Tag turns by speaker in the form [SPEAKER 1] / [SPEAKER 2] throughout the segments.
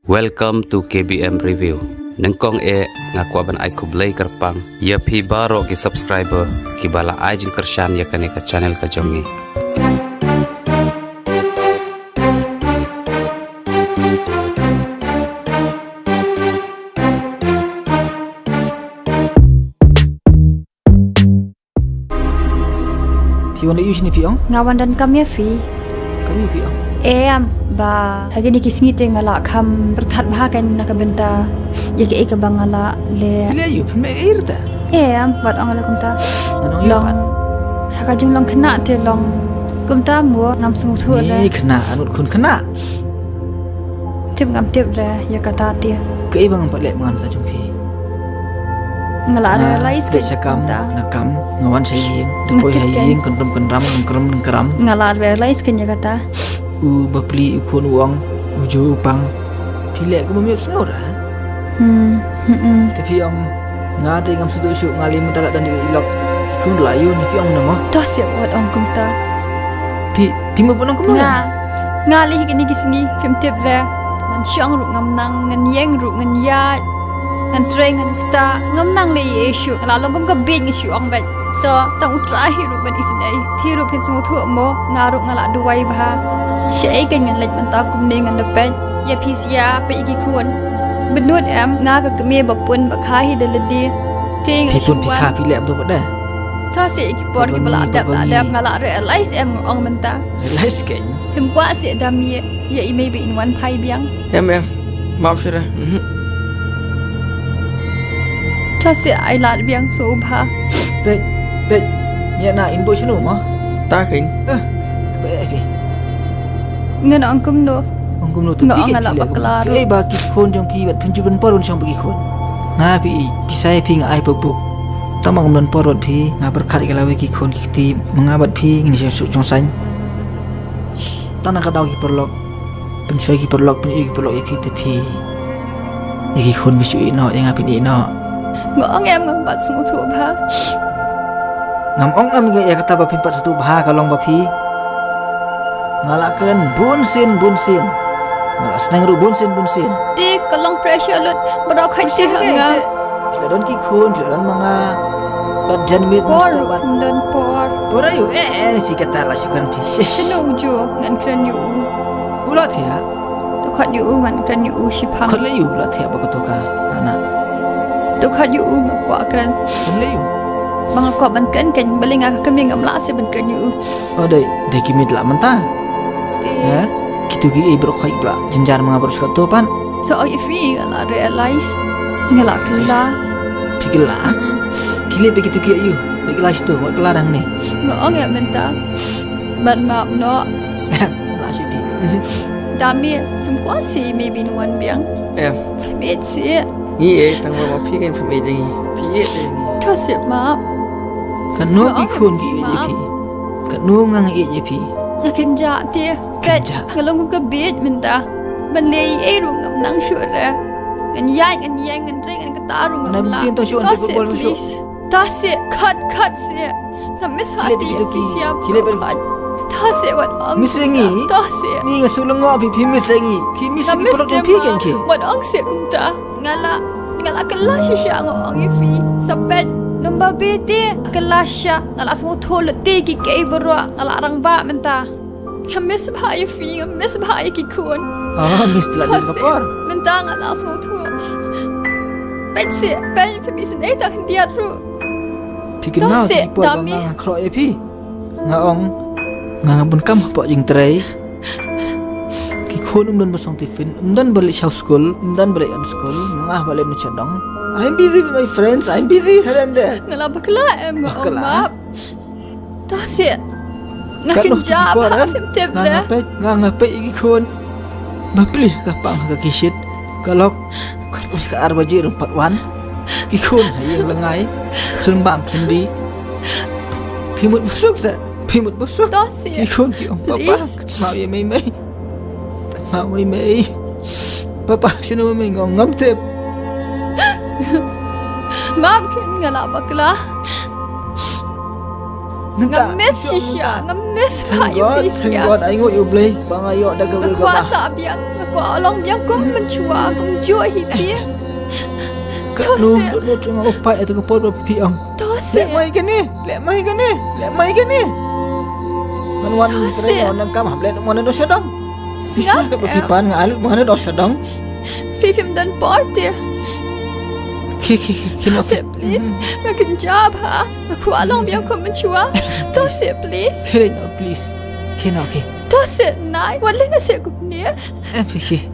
[SPEAKER 1] Welcome to KBM Review. Nengkong ngakwa ban ai kublay karpang. Ya pi baro ki subscriber ki bala ai jin kershan ya kane ka channel ka jongi.
[SPEAKER 2] Pion na use ni pion?
[SPEAKER 3] Ngawan dan kami fi.
[SPEAKER 2] Kami pion.
[SPEAKER 3] Ba hagi ni kisngi te ngala kham berthat bahakan nakabenta yake eka bangala le
[SPEAKER 2] Bila you me irta.
[SPEAKER 3] Wat angala kumta
[SPEAKER 2] Anong
[SPEAKER 3] long
[SPEAKER 2] yapan?
[SPEAKER 3] haka jung long kena te long kumta mo ngam sungu thu
[SPEAKER 2] Ni
[SPEAKER 3] le
[SPEAKER 2] kena anut kun kena.
[SPEAKER 3] tip ngam tip le yakata te
[SPEAKER 2] Ke ibang palek mangan ta jumpi.
[SPEAKER 3] ngala realize
[SPEAKER 2] ke sakam nakam ngawan saying depoy haying kendem kendram
[SPEAKER 3] ngala realize kan yakata
[SPEAKER 2] bapli ukun uang uju upang pilek ko mamiop saura. Tapi ang ngate ngam sudu isu ngali mentala dan ilok kun layu ni piang nama
[SPEAKER 3] tos ya wat ong kumta
[SPEAKER 2] pi mo punang kumo
[SPEAKER 3] ngali higi ni kisngi film tip le ngan syang ru ngam nang ngan yeng ru ngan ya ngan tre ngan kita ngam nang le isu ngala long kum ka bin isu ong ba to tang utra hiru ban isinai hiru pen sungu thu mo ngaru ngala duwai ba Syai kan ngan lej manta kum ne ngan depet ya pisia pe igi kun benut nga ka keme bapun bakhahi daladi ting
[SPEAKER 2] pun pikha pilek tu pada
[SPEAKER 3] tha se igi por ki bala adap ngala realize ong manta
[SPEAKER 2] realize kan
[SPEAKER 3] pim kwa se dami ya I maybe in one pai biang
[SPEAKER 4] Em maaf sudah.
[SPEAKER 3] tha se ai lat biang so bha
[SPEAKER 2] bet ya na inbo sunu ma
[SPEAKER 4] Ta khinh.
[SPEAKER 2] be
[SPEAKER 3] ngan ong kum no
[SPEAKER 2] Ongkum no tu
[SPEAKER 3] Nga ngala baklar.
[SPEAKER 2] Ba ki khon jong pi bat penjuban poron song bagi khon. Nga pi pisai pi ngai pupuk. Tamang men porot pi nga berkat kalawe ki khon ki mengabat pi ngini su jong san. Tanah kadau ki perlok. Pensoi ki perlok pi pi te pi. Iki khon bisu ino yang api ino.
[SPEAKER 3] ngong em ngam bat sungu thu bha
[SPEAKER 2] Ngam ong am ga ya kata ba pi pat satu bah kalong ba pi. Ngalak keren bunsin. Ngalak senang ru bunsin.
[SPEAKER 3] ti kalong pressure lut barok khai ti hanga
[SPEAKER 2] Bila don ki khun, bila don mga jan mit
[SPEAKER 3] por
[SPEAKER 2] mesti bat.
[SPEAKER 3] dan por
[SPEAKER 2] Por ayo fi kata la syukan fi.
[SPEAKER 3] senu ju ngan kran yu
[SPEAKER 2] Ulat ya.
[SPEAKER 3] to khat yu ngan kran yu shipang
[SPEAKER 2] Khol layu la thia ba to ka. Ana.
[SPEAKER 3] to khat yu ngwa kran
[SPEAKER 2] Khol layu.
[SPEAKER 3] bang ko ban kan balinga ka kami ngam la se ban kan yu
[SPEAKER 2] Oh dai ki mit la menta. Ya. Kitu gi ibro khai bla jinjar mga barus ka to pan.
[SPEAKER 3] so I feel ngala realize ngala kala
[SPEAKER 2] Pikila. Kile be kitu ki ayu. Lagi la situ wa kelarang ni.
[SPEAKER 3] ngong ya menta ban map no
[SPEAKER 2] La syuki.
[SPEAKER 3] dami pum kwa si maybe in one biang
[SPEAKER 4] Em
[SPEAKER 3] mit si
[SPEAKER 4] Ni tang ma phi kan phi lagi. Phi
[SPEAKER 3] to se map
[SPEAKER 2] Kan no ki khun ki ye pi. Kan no ngang ye pi.
[SPEAKER 3] nakin ja ti kat
[SPEAKER 2] Kenja.
[SPEAKER 3] ngalong ka bit menta ban le e ru ngam nang shu ra ngan yai ngan yang ngan reng ngan kataru ngam
[SPEAKER 2] Nam
[SPEAKER 3] la
[SPEAKER 2] kin to shu an
[SPEAKER 3] se
[SPEAKER 2] bol shu.
[SPEAKER 3] ta se kat se namis
[SPEAKER 2] Kile
[SPEAKER 3] hati
[SPEAKER 2] begitu ki.
[SPEAKER 3] siap
[SPEAKER 2] Kile ber-
[SPEAKER 3] ta se wat ang
[SPEAKER 2] Misengi?
[SPEAKER 3] ta se
[SPEAKER 2] Ni nga sulong ngo pi misengi. Ki misengi perut jong pi kan ki.
[SPEAKER 3] wat ang se kumta ngala kala shisha ngong ifi sabet Nomba bete kelasya ngala sungu thol te ki kei barwa ngala rang ba menta khamis bhai fi khamis bhai ki khun
[SPEAKER 2] Ah, mesti lah dia kapor.
[SPEAKER 3] menta ngala sungu thu bet se ben fi bis nei ta hindia ru
[SPEAKER 2] Fikir mau
[SPEAKER 3] Tose,
[SPEAKER 2] ti por
[SPEAKER 3] dami.
[SPEAKER 2] nga kro e pi. Nga ong nga bun kam po jing tray. Ki khon don bosong tifin, don balik house school, don balik on school, ngah balik nu chadong. I'm busy with my friends. I'm busy here and there.
[SPEAKER 3] ngala bakla em ngong
[SPEAKER 2] Bakla?
[SPEAKER 3] map ta se ngakin ja ba fim tep
[SPEAKER 2] Nga ngape iki khon. Bapli ka pang ka kisit. Kalok ka arbaji rumpat wan. Ki khon hayang langai. Kelembang kendi. Pimut busuk sa. Pimut busuk.
[SPEAKER 3] ta se
[SPEAKER 2] Ki khôn ki ông papa
[SPEAKER 3] Please.
[SPEAKER 2] mau ye mei papa sino mei ngong ngam tep
[SPEAKER 3] map kin ngala bakla Ngames shisha, ngames
[SPEAKER 2] Thank God, thank God. I ngot you play. Bang ayo dah gawe
[SPEAKER 3] Kuasa biang, kualong biang kum mencua, kum jua hitia.
[SPEAKER 2] Lu cuma upai atau kepot berpi ang.
[SPEAKER 3] Tose.
[SPEAKER 2] Lek mai ke ni? Lek mai ke ni? Lek mai ke ni? Wan sering orang kam hamlet mana dosa dong. Bisa ke berpipan ngal mana dosa dong.
[SPEAKER 3] Fifim dan party. Tose please. Makin job ha. Kualong biang kum mencua. Tose please.
[SPEAKER 2] Kena please. Kena ke.
[SPEAKER 3] Tose nai. Wala na siya gupniya.
[SPEAKER 2] Fikir.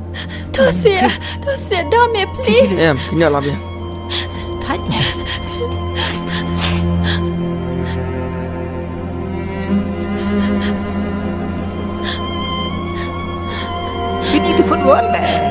[SPEAKER 3] Tose dame please.
[SPEAKER 4] Em, ini alam ya.
[SPEAKER 2] Thách. Cái gì thì phân gọi mẹ.